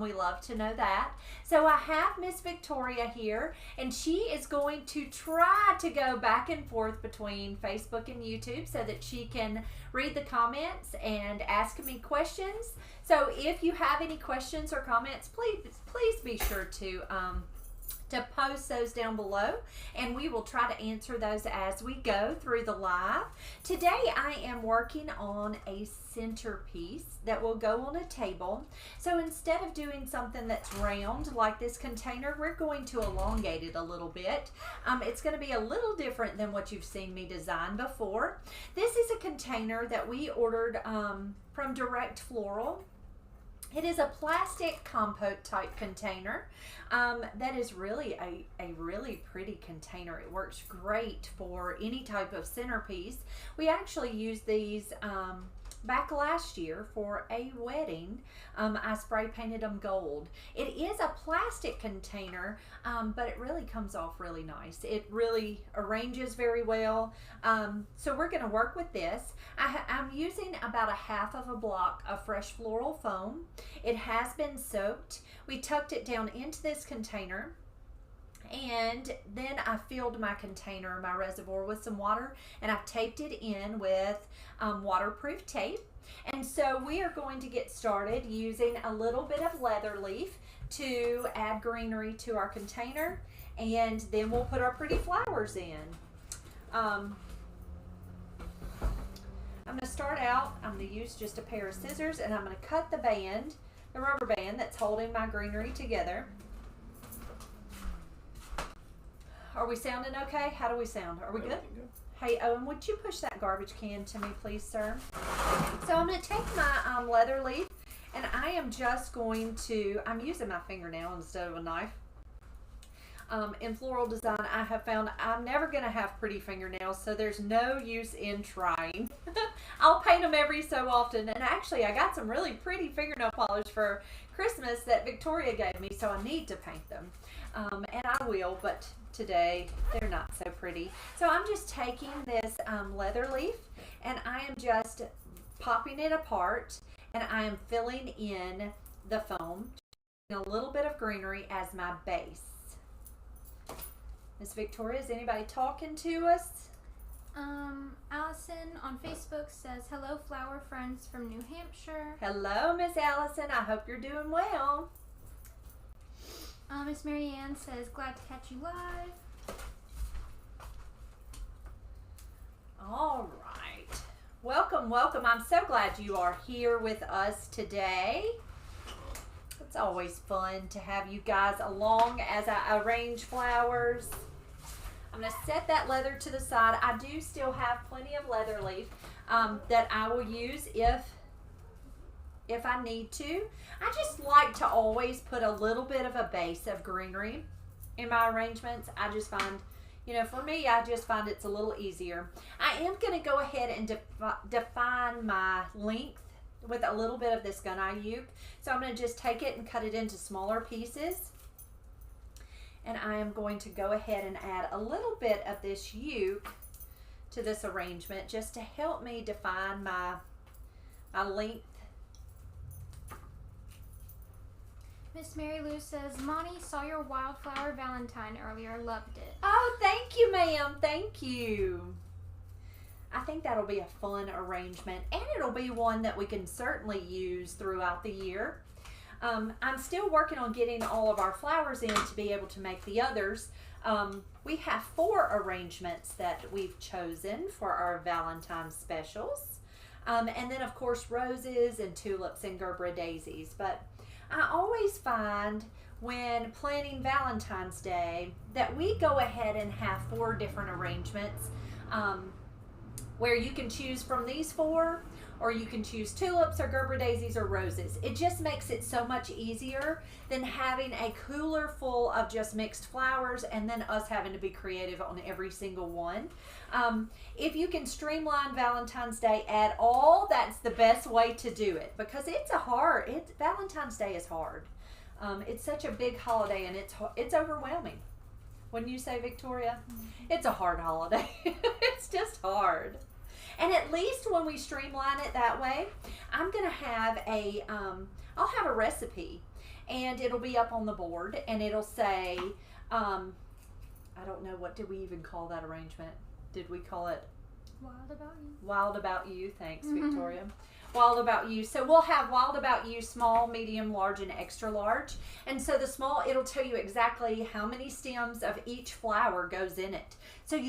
We love to know that. So I have Miss Victoria here, and she is going to try to go back and forth between Facebook and YouTube so that she can read the comments and ask me questions. So if you have any questions or comments, please be sure to post those down below, and we will try to answer those as we go through the live. Today I am working on a centerpiece that will go on a table. So instead of doing something that's round like this container, we're going to elongate it a little bit. It's going to be a little different than what you've seen me design before. This is a container that we ordered from Floral. It is a plastic compote type container that is really a really pretty container. It works great for any type of centerpiece. We actually used these back last year for a wedding. I spray painted them gold. It is a plastic container, but it really comes off really nice. It really arranges very well. So we're going to work with this. I'm using about 1/2 of a block of fresh floral foam. It has been soaked. We tucked it down into this container, and then I filled my container, my reservoir, with some water, and I've taped it in with waterproof tape. And so we are going to get started using a little bit of leather leaf to add greenery to our container, and then we'll put our pretty flowers in. I'm going to start out, I'm going to use just a pair of scissors, and I'm going to cut the band, the rubber band that's holding my greenery together. Are we sounding okay? How do we sound? Are we good? Hey, Owen, would you push that garbage can to me, please, sir? So I'm going to take my leather leaf, and I am just going to, I'm using my fingernail instead of a knife. In floral design, I have found I'm never going to have pretty fingernails, so there's no use in trying. I'll paint them every so often, and actually I got some really pretty fingernail polish for Christmas that Victoria gave me, so I need to paint them. And I will, but today they're not so pretty. So I'm just taking this leather leaf, and I am just popping it apart, and I am filling in the foam, a little bit of greenery as my base. Miss Victoria, is anybody talking to us? Allison on Facebook says, hello flower friends from New Hampshire. Hello, Miss Allison. I hope you're doing well. Miss Marianne says, glad to catch you live. All right. Welcome, welcome. I'm so glad you are here with us today. It's always fun to have you guys along as I arrange flowers. I'm going to set that leather to the side. I do still have plenty of leather leaf that I will use if I need to. I just like to always put a little bit of a base of greenery in my arrangements. I just find, you know, for me, I just find it's a little easier. I am going to go ahead and define my length with a little bit of this gunite uke. So I'm going to just take it and cut it into smaller pieces. And I am going to go ahead and add a little bit of this uke to this arrangement just to help me define my length. Miss Mary Lou says, Monty, saw your wildflower Valentine earlier, loved it. Oh, thank you, ma'am. Thank you. I think that'll be a fun arrangement, and it'll be one that we can certainly use throughout the year. I'm still working on getting all of our flowers in to be able to make the others. We have 4 arrangements that we've chosen for our Valentine's specials. And then, of course, roses and tulips and Gerbera daisies. But I always find when planning Valentine's Day that we go ahead and have 4 different arrangements where you can choose from these 4, or you can choose tulips or Gerbera daisies or roses. It just makes it so much easier than having a cooler full of just mixed flowers and then us having to be creative on every single one. If you can streamline Valentine's Day at all, that's the best way to do it, because Valentine's Day is hard. It's such a big holiday, and it's overwhelming. Wouldn't you say, Victoria? It's a hard holiday. It's just hard. And at least when we streamline it that way, I'm going to have I'll have a recipe. and it'll be up on the board, and it'll say, I don't know, what did we even call that arrangement? Did we call it Wild About You? Wild About You. Thanks, Victoria. Wild About You. So we'll have Wild About You, small, medium, large, and extra large. And so the small, it'll tell you exactly how many stems of each flower goes in it. So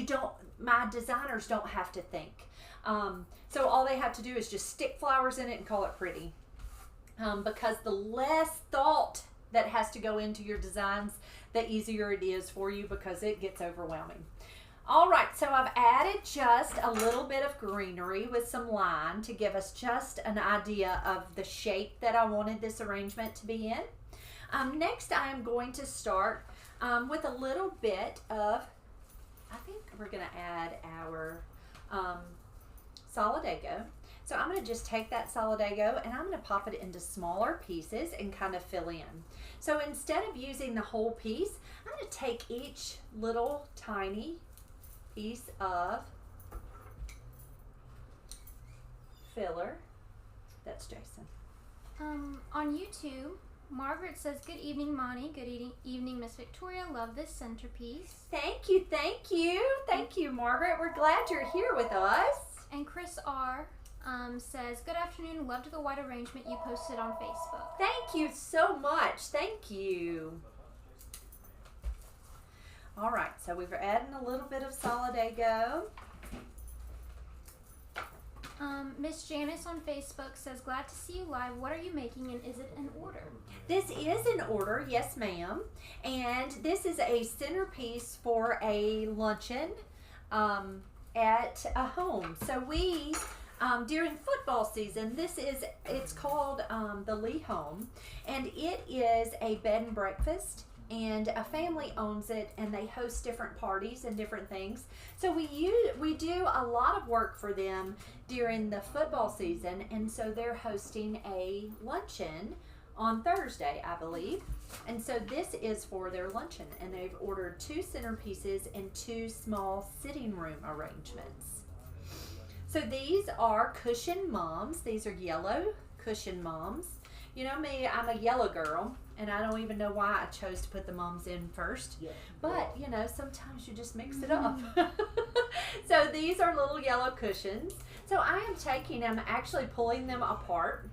my designers don't have to think. So all they have to do is just stick flowers in it and call it pretty. Because the less thought that has to go into your designs, the easier it is for you, because it gets overwhelming. All right, so I've added just a little bit of greenery with some line to give us just an idea of the shape that I wanted this arrangement to be in. Next, I am going to start with a little bit of, I think we're going to add our Solidago. So I'm going to just take that Solidago and I'm going to pop it into smaller pieces and kind of fill in. So instead of using the whole piece, I'm going to take each little tiny piece of filler. That's Jason. On YouTube, Margaret says, "Good evening, Monty. Good evening, Miss Victoria. Love this centerpiece." Thank you, thank you. Thank you, Margaret. We're glad you're here with us. And Chris R. Says, "Good afternoon. Loved the white arrangement you posted on Facebook." Thank you so much. Thank you. All right, so we're adding a little bit of Solidago. Miss Janice on Facebook says, "Glad to see you live. What are you making, and is it in order?" This is in order, yes ma'am. And this is a centerpiece for a luncheon at a home. So we, during football season, it's called the Lee Home, and it is a bed and breakfast. And a family owns it, and they host different parties and different things. So we do a lot of work for them during the football season, and so they're hosting a luncheon on Thursday, I believe. And so this is for their luncheon, and they've ordered 2 centerpieces and 2 small sitting room arrangements. So these are cushion mums. These are yellow cushion mums. You know me, I'm a yellow girl, and I don't even know why I chose to put the mums in first. Yeah. But, you know, sometimes you just mix it up. So these are little yellow cushions. So I am taking them, actually pulling them apart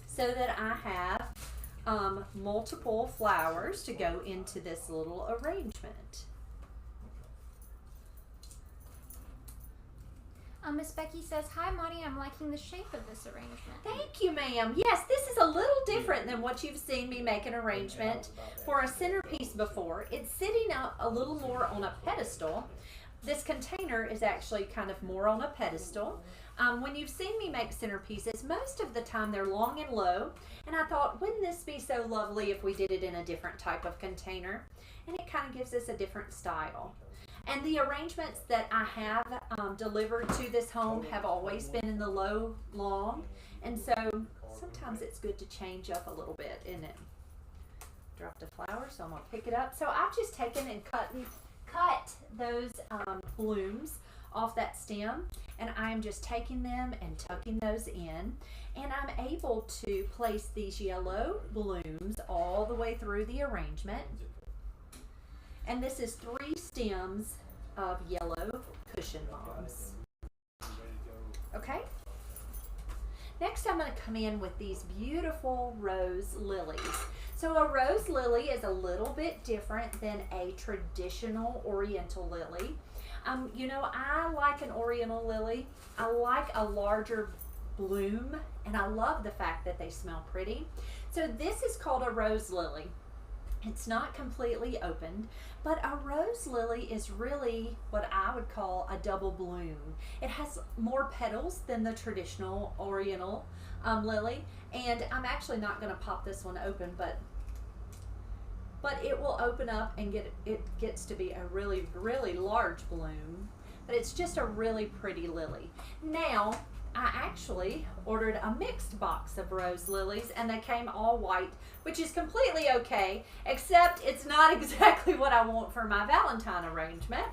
so that I have multiple flowers to go into this little arrangement. Miss Becky says, "Hi, Monty. I'm liking the shape of this arrangement." Thank you, ma'am. Yes, this is a little different than what you've seen me make an arrangement for a centerpiece before. It's sitting a little more on a pedestal. This container is actually kind of more on a pedestal. When you've seen me make centerpieces, most of the time they're long and low, and I thought, wouldn't this be so lovely if we did it in a different type of container? And it kind of gives us a different style. And the arrangements that I have delivered to this home have always been in the low, long. And so sometimes it's good to change up a little bit, isn't it? Dropped a flower, so I'm going to pick it up. So I've just taken and cut those blooms off that stem. And I'm just taking them and tucking those in. And I'm able to place these yellow blooms all the way through the arrangement. And this is 3 stems of yellow cushion mums. Okay? Next, I'm going to come in with these beautiful rose lilies. So a rose lily is a little bit different than a traditional oriental lily. You know, I like an oriental lily. I like a larger bloom, and I love the fact that they smell pretty. So this is called a rose lily. It's not completely opened, but a rose lily is really what I would call a double bloom. It has more petals than the traditional oriental lily, and I'm actually not going to pop this one open, but it will open up and it gets to be a really, really large bloom, but it's just a really pretty lily. Now, I actually ordered a mixed box of rose lilies, and they came all white, which is completely okay, except it's not exactly what I want for my Valentine arrangement.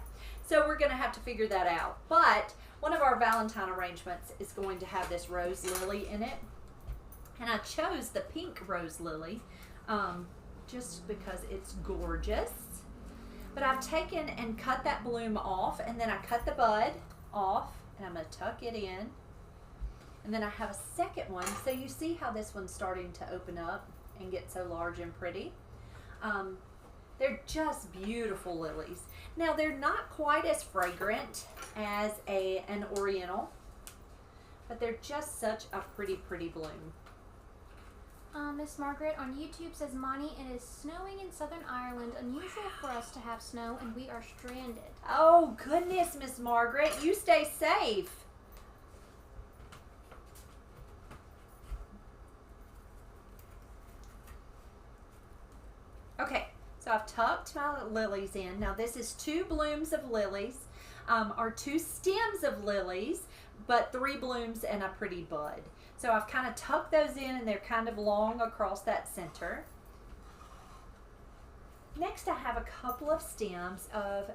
So we're going to have to figure that out. But one of our Valentine arrangements is going to have this rose lily in it. And I chose the pink rose lily just because it's gorgeous. But I've taken and cut that bloom off, and then I cut the bud off, and I'm going to tuck it in. And then I have a second one. So you see how this one's starting to open up and get so large and pretty. They're just beautiful lilies. Now they're not quite as fragrant as an oriental, but they're just such a pretty bloom. Miss Margaret on YouTube says, Monty, it is snowing in Southern Ireland. Unusual for us to have snow, and we are stranded. Oh goodness, Miss Margaret, you stay safe. Okay, so I've tucked my lilies in. Now this is 2 blooms of lilies, or 2 stems of lilies, but 3 blooms and a pretty bud. So I've kind of tucked those in, and they're kind of long across that center. Next I have a couple of stems of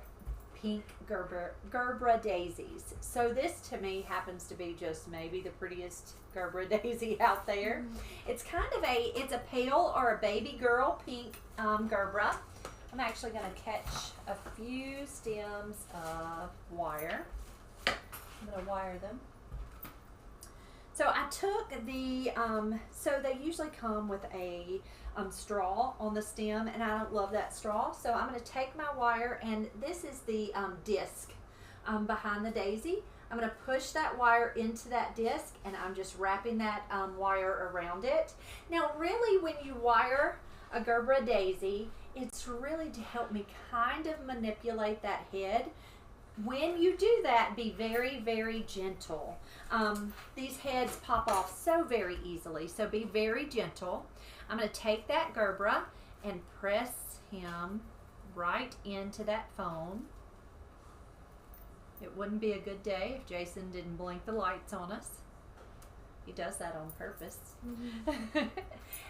pink Gerbera daisies. So this to me happens to be just maybe the prettiest Gerbera daisy out there. It's kind of it's a pale or a baby girl pink Gerbera. I'm actually going to catch a few stems of wire. I'm going to wire them. So I took the, so they usually come with a straw on the stem, and I don't love that straw. So I'm going to take my wire, and this is the disc behind the daisy. I'm going to push that wire into that disc, and I'm just wrapping that wire around it. Now really, when you wire a Gerbera daisy, it's really to help me kind of manipulate that head. When you do that, be very gentle. These heads pop off so very easily, so be very gentle. I'm going to take that Gerbera and press him right into that foam. It wouldn't be a good day if Jason didn't blink the lights on us. He does that on purpose.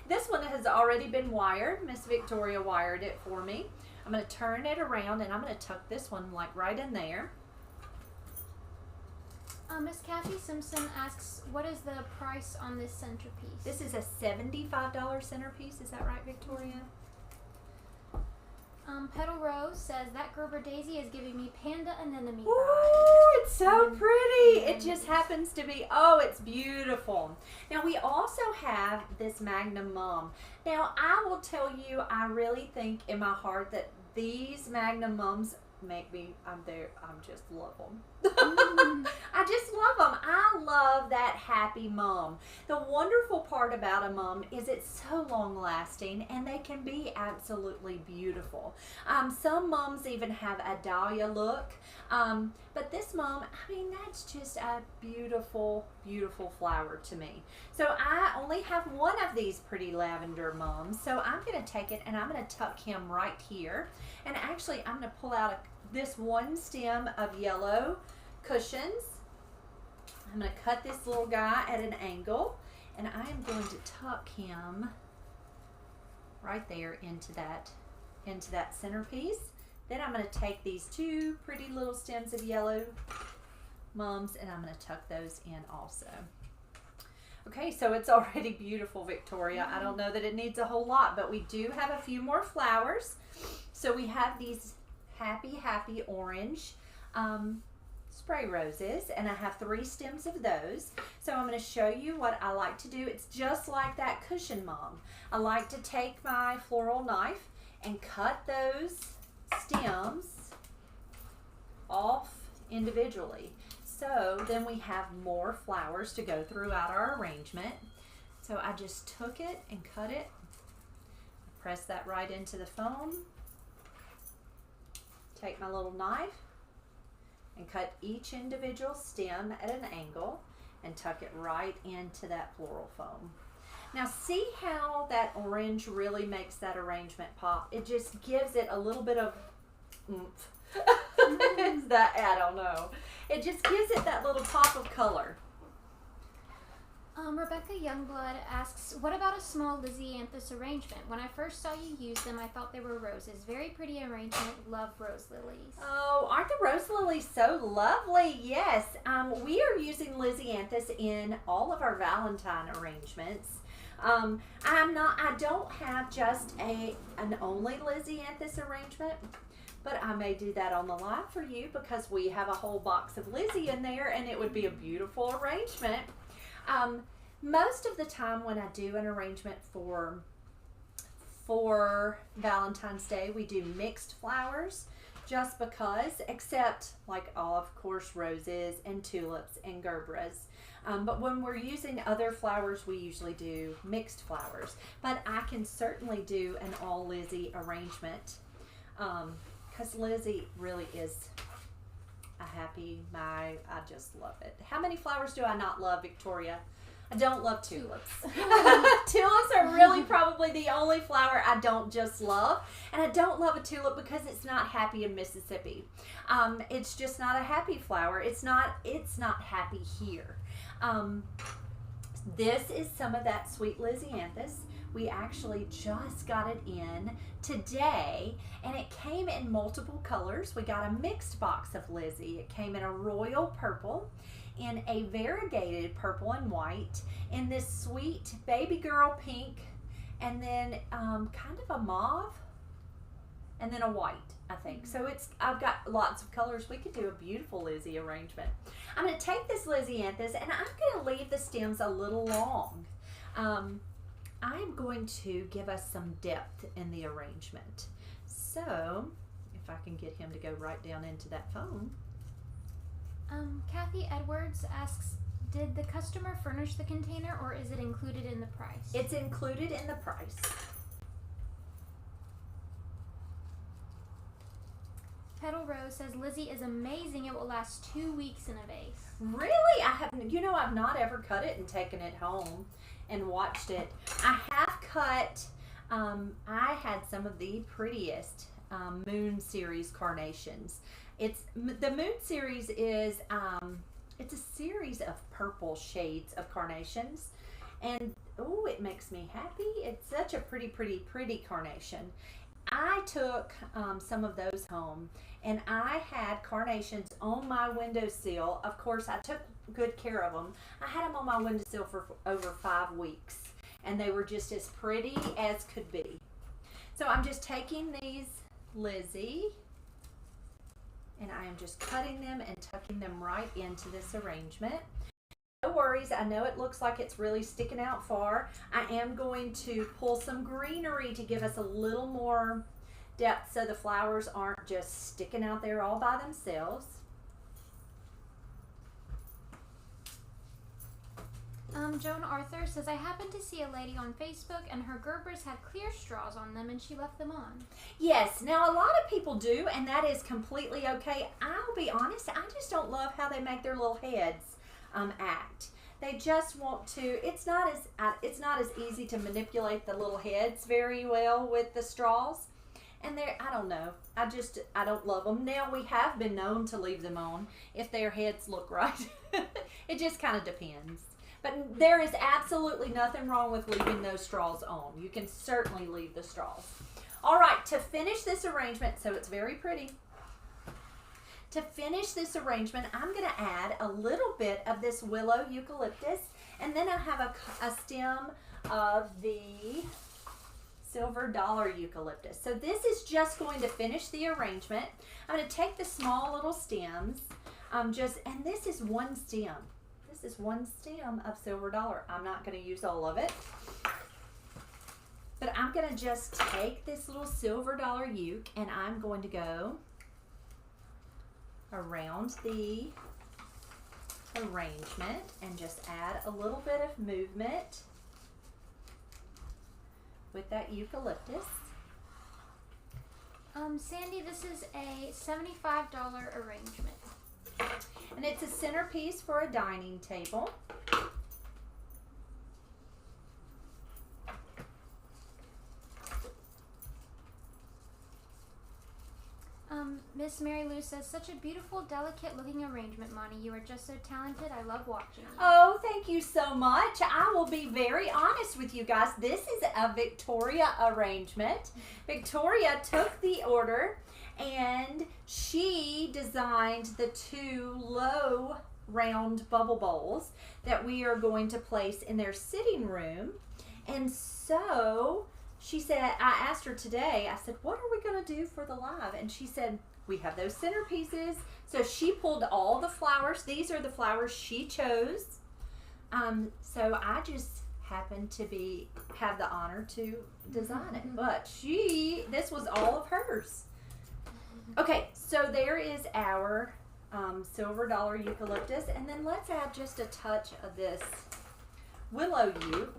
This one has already been wired. Miss Victoria wired it for me. I'm going to turn it around, and I'm going to tuck this one like right in there. Miss Kathy Simpson asks, what is the price on this centerpiece? This is a $75 centerpiece. Is that right, Victoria? Petal Rose says, that Gerbera daisy is giving me panda anemone vibes. Ooh, it's so pretty. It just happens to be, oh, it's beautiful. Now we also have this Magnum Mum. Now I will tell you, I really think in my heart that these Magnum Mums make me, I just love them. I just love them. I love that happy mum. The wonderful part about a mum is it's so long lasting, and they can be absolutely beautiful. Some mums even have a dahlia look, but this mum, I mean, that's just a beautiful flower to me. So I only have one of these pretty lavender mums, so I'm going to take it and I'm going to tuck him right here. And actually, I'm going to pull out this one stem of yellow cushions. I'm going to cut this little guy at an angle, and I am going to tuck him right there into that centerpiece. Then I'm going to take these 2 pretty little stems of yellow mums, and I'm going to tuck those in also. Okay, so it's already beautiful, Victoria. I don't know that it needs a whole lot, but we do have a few more flowers. So we have these happy orange spray roses, and I have 3 stems of those. So I'm going to show you what I like to do. It's just like that cushion mom. I like to take my floral knife and cut those stems off individually. So then we have more flowers to go throughout our arrangement. So I just took it and cut it, press that right into the foam, take my little knife and cut each individual stem at an angle and tuck it right into that floral foam. Now see how that orange really makes that arrangement pop? It just gives it a little bit of oomph. I don't know. It just gives it that little pop of color. Rebecca Youngblood asks, what about a small Lisianthus arrangement? When I first saw you use them, I thought they were roses. Very pretty arrangement. Love rose lilies. Oh, aren't the rose lilies so lovely? Yes. We are using Lisianthus in all of our Valentine arrangements. I don't have just an only Lizzie-anthus arrangement, but I may do that on the live for you because we have a whole box of Lizzie in there and it would be a beautiful arrangement. Most of the time when I do an arrangement for Valentine's Day, we do mixed flowers just because, except like of course roses and tulips and gerberas. But when we're using other flowers, we usually do mixed flowers. But I can certainly do an all Lizzie arrangement because Lizzie really is a I just love it. How many flowers do I not love, Victoria? I don't love tulips. Tulips are really probably the only flower I don't just love. And I don't love a tulip because it's not happy in Mississippi. It's just not a happy flower. It's not happy here. This is some of that sweet Lizzie-anthus. We actually just got it in today, and it came in multiple colors. We got a mixed box of Lizzie. It came in a royal purple, in a variegated purple and white, in this sweet baby girl pink, and then kind of a mauve, and then a white, I think. So I've got lots of colors. We could do a beautiful Lizzie arrangement. I'm going to take this Lizzie-anthus and I'm going to leave the stems a little long. I'm going to give us some depth in the arrangement. So if I can get him to go right down into that phone. Kathy Edwards asks, did the customer furnish the container or is it included in the price? It's included in the price. Petal Rose says, Lizzie is amazing. It will last 2 weeks in a vase. Really? I've not ever cut it and taken it home and watched it. I have cut, I had some of the prettiest Moon Series carnations. The Moon Series is, it's a series of purple shades of carnations. And, oh, it makes me happy. It's such a pretty, pretty, pretty carnation. I took some of those home and I had carnations on my windowsill. Of course, I took good care of them. I had them on my windowsill for over 5 weeks and they were just as pretty as could be. So I'm just taking these Lizzie and I am just cutting them and tucking them right into this arrangement. No worries, I know it looks like it's really sticking out far. I am going to pull some greenery to give us a little more depth so the flowers aren't just sticking out there all by themselves. Joan Arthur says, I happened to see a lady on Facebook and her Gerbers had clear straws on them and she left them on. Yes, now a lot of people do and that is completely okay. I'll be honest, I just don't love how they make their little heads act. They just want to, it's not as easy to manipulate the little heads very well with the straws. And I don't know, I don't love them. Now we have been known to leave them on if their heads look right. It just kind of depends. But there is absolutely nothing wrong with leaving those straws on. You can certainly leave the straws. All right, to finish this arrangement, so it's very pretty. To finish this arrangement, I'm going to add a little bit of this willow eucalyptus, and then I have a stem of the silver dollar eucalyptus. So this is just going to finish the arrangement. I'm going to take the small little stems, and this is one stem. This is one stem of silver dollar. I'm not going to use all of it. But I'm going to just take this little silver dollar euc and I'm going to go around the arrangement and just add a little bit of movement with that eucalyptus. Sandy, this is a $75 arrangement. And it's a centerpiece for a dining table. Miss Mary Lou says, such a beautiful, delicate looking arrangement, Monty. You are just so talented. I love watching you. Oh, thank you so much. I will be very honest with you guys. This is a Victoria arrangement. Victoria took the order and she designed the 2 low round bubble bowls that we are going to place in their sitting room. And so she said, I asked her today, I said, what are we going to do for the live? And she said, we have those centerpieces. So she pulled all the flowers. These are the flowers she chose. So I just happened to have the honor to design it. But this was all of hers. Okay, so there is our silver dollar eucalyptus. And then let's add just a touch of this willow euc.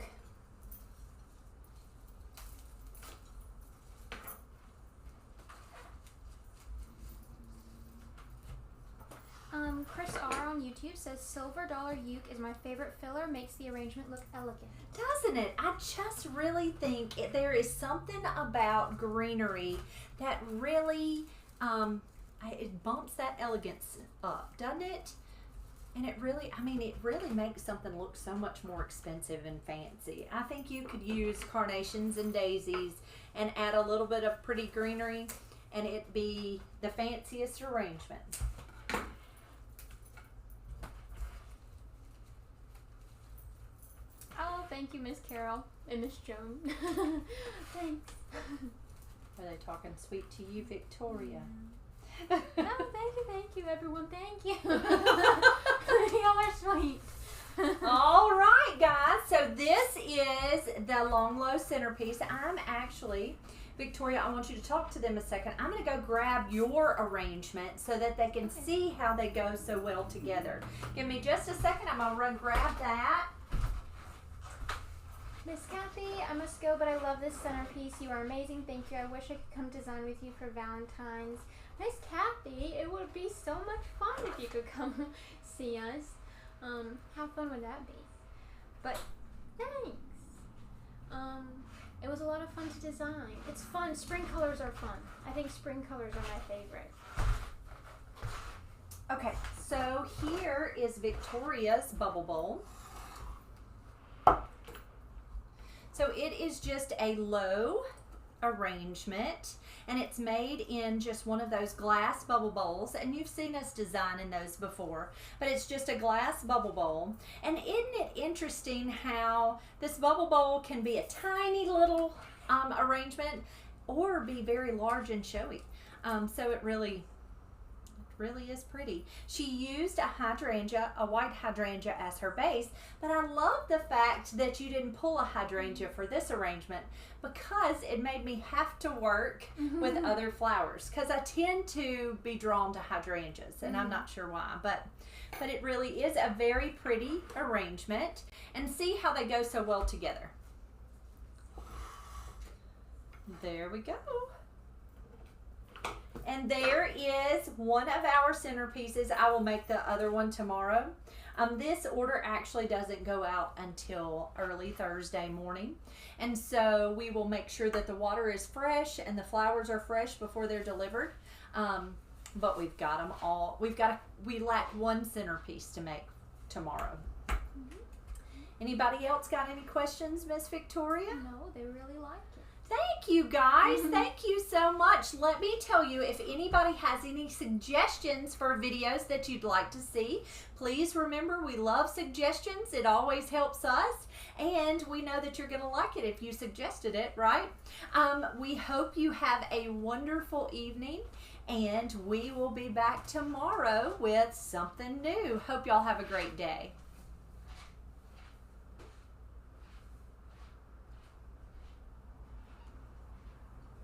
Chris R on YouTube says silver dollar euc is my favorite filler, makes the arrangement look elegant. Doesn't it? I just really think there is something about greenery that really it bumps that elegance up, doesn't it? And it really makes something look so much more expensive and fancy. I think you could use carnations and daisies and add a little bit of pretty greenery and it'd be the fanciest arrangement. Oh, thank you, Miss Carol and Miss Joan. Thanks. Are they talking sweet to you, Victoria? Oh, thank you, everyone. Thank you. Y'all are sweet. All right, guys. So this is the long low centerpiece. I'm actually, Victoria, I want you to talk to them a second. I'm going to go grab your arrangement so that they can see how they go so well together. Give me just a second. I'm going to run grab that. Miss Kathy, I must go, but I love this centerpiece. You are amazing. Thank you. I wish I could come design with you for Valentine's. Miss Kathy, it would be so much fun if you could come see us. How fun would that be? But thanks. It was a lot of fun to design. It's fun. Spring colors are fun. I think spring colors are my favorite. Okay, so here is Victoria's bubble bowl. So it is just a low arrangement and it's made in just one of those glass bubble bowls, and you've seen us design in those before, but it's just a glass bubble bowl. And isn't it interesting how this bubble bowl can be a tiny little arrangement or be very large and showy. So it really is pretty. She used a hydrangea, a white hydrangea as her base, but I love the fact that you didn't pull a hydrangea for this arrangement because it made me have to work with other flowers, because I tend to be drawn to hydrangeas and I'm not sure why, but it really is a very pretty arrangement, and see how they go so well together. There we go. And there is one of our centerpieces. I will make the other one tomorrow. This order actually doesn't go out until early Thursday morning. And so we will make sure that the water is fresh and the flowers are fresh before they're delivered. But we've got them all. We lack one centerpiece to make tomorrow. Anybody else got any questions, Miss Victoria? No, they really like it. Thank you, guys. Thank you so much. Let me tell you, if anybody has any suggestions for videos that you'd like to see, please remember we love suggestions. It always helps us, and we know that you're going to like it if you suggested it, right? We hope you have a wonderful evening, and we will be back tomorrow with something new. Hope y'all have a great day.